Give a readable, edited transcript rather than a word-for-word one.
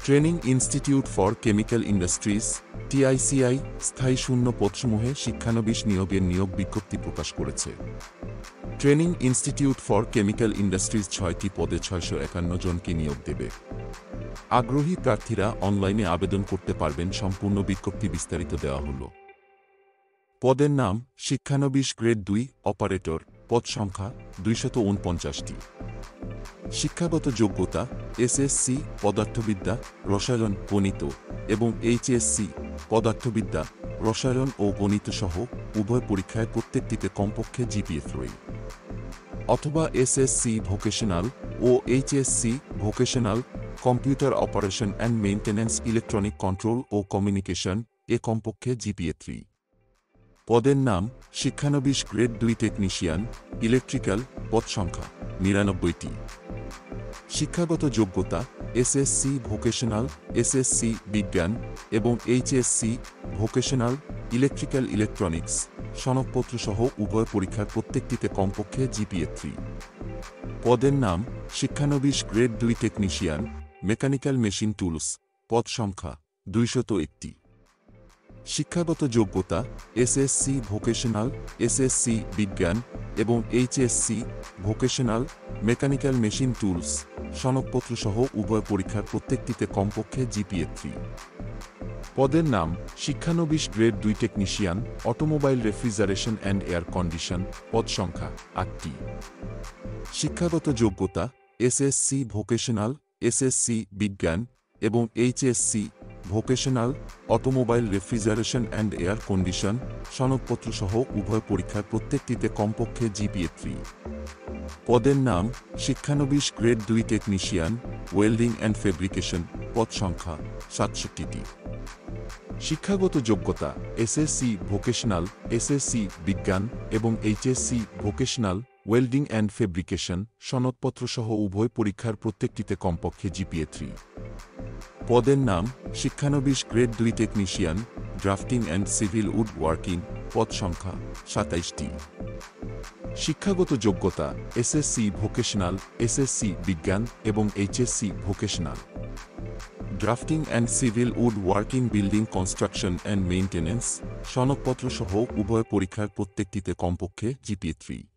Training institute for chemical industries TICI স্থায়ী শূন্য পদসমূহে শিক্ষানবিশ নিয়োগের নিয়োগ বিজ্ঞপ্তি প্রকাশ করেছে। Training institute for chemical industries 6টি পদে 651 জনকে নিয়োগ দেবে। আগ্রহী প্রার্থীরা অনলাইনে আবেদন করতে পারবেন। সম্পূর্ণ বিজ্ঞপ্তি বিস্তারিত দেওয়া হল। পদের নাম শিক্ষানবিশ গ্রেড 2 অপারেটর, পদ সংখ্যা 249টি। শিক্ষাগত যোগ্যতা এসএসসি পদার্থবিদ্যা, রসায়ন, গণিত এবং এইচএসসি পদার্থবিদ্যা, রসায়ন ও গণিত সহ উভয় পরীক্ষায় প্রত্যেকটিতে কমপক্ষে জিপিএ 3 অথবা এসএসসি ভোকেশনাল ও HSC vocational computer operation and maintenance, electronic control ও কমিউনিকেশন এ কমপক্ষে জিপিএ 3। পদের নাম শিক্ষানবিশ গ্রেড 2 টেকনিশিয়ান ইলেকট্রিক্যাল, পদ সংখ্যা 99টি। শিক্ষাগত যোগ্যতা এসএসসি ভোকেশনাল, এসএসসি বিজ্ঞান এবং এইচএসসি ভোকেশনাল ইলেকট্রিক্যাল ইলেকট্রনিক্স সনদপত্র সহ উভয় পরীক্ষার প্রত্যেকটিতে কমপক্ষে জিপিএ 3। পদের নাম শিক্ষানবিশ grade 2 technician mechanical machine tools, পদ সংখ্যা 201টি। শিক্ষাগত যোগ্যতা এসএসসি ভোকেশনাল, এসএসসি বিজ্ঞান এবং HSC vocational mechanical machine tools সনদপত্র সহ উভয় পরীক্ষার প্রত্যেকটিতে কমপক্ষে জিপিএ 3। পদের নাম শিক্ষানবিশ grade 2 technician automobile refrigeration and air condition, পদ সংখ্যা 8টি। শিক্ষাগত যোগ্যতা এসএসসি ভোকেশনাল, এসএসসি বিজ্ঞান এবং HSC vocational automobile refrigeration and air condition সনদপত্র সহ উভয় পরীক্ষার প্রত্যেকটিতে কমপক্ষে জিপিএ 3। পদের নাম শিক্ষানবিশ grade 2 technician welding and fabrication, পদ সংখ্যা 67টি। শিক্ষাগত যোগ্যতা এসএসসি ভোকেশনাল, এসএসসি বিজ্ঞান এবং HSC vocational welding and fabrication সনদপত্র সহ উভয় পরীক্ষার প্রত্যেকটিতে কমপক্ষে জিপিএ 3। পদের নাম শিক্ষানবিশ grade 2 technician drafting and civil wood working, পদ সংখ্যা 27টি। শিক্ষাগত যোগ্যতা এসএসসি ভোকেশনাল, এসএসসি বিজ্ঞান এবং HSC vocational drafting and civil wood working building construction and maintenance সনদপত্র সহ উভয় পরীক্ষার প্রত্যেকটিতে কমপক্ষে জিপিএ 3।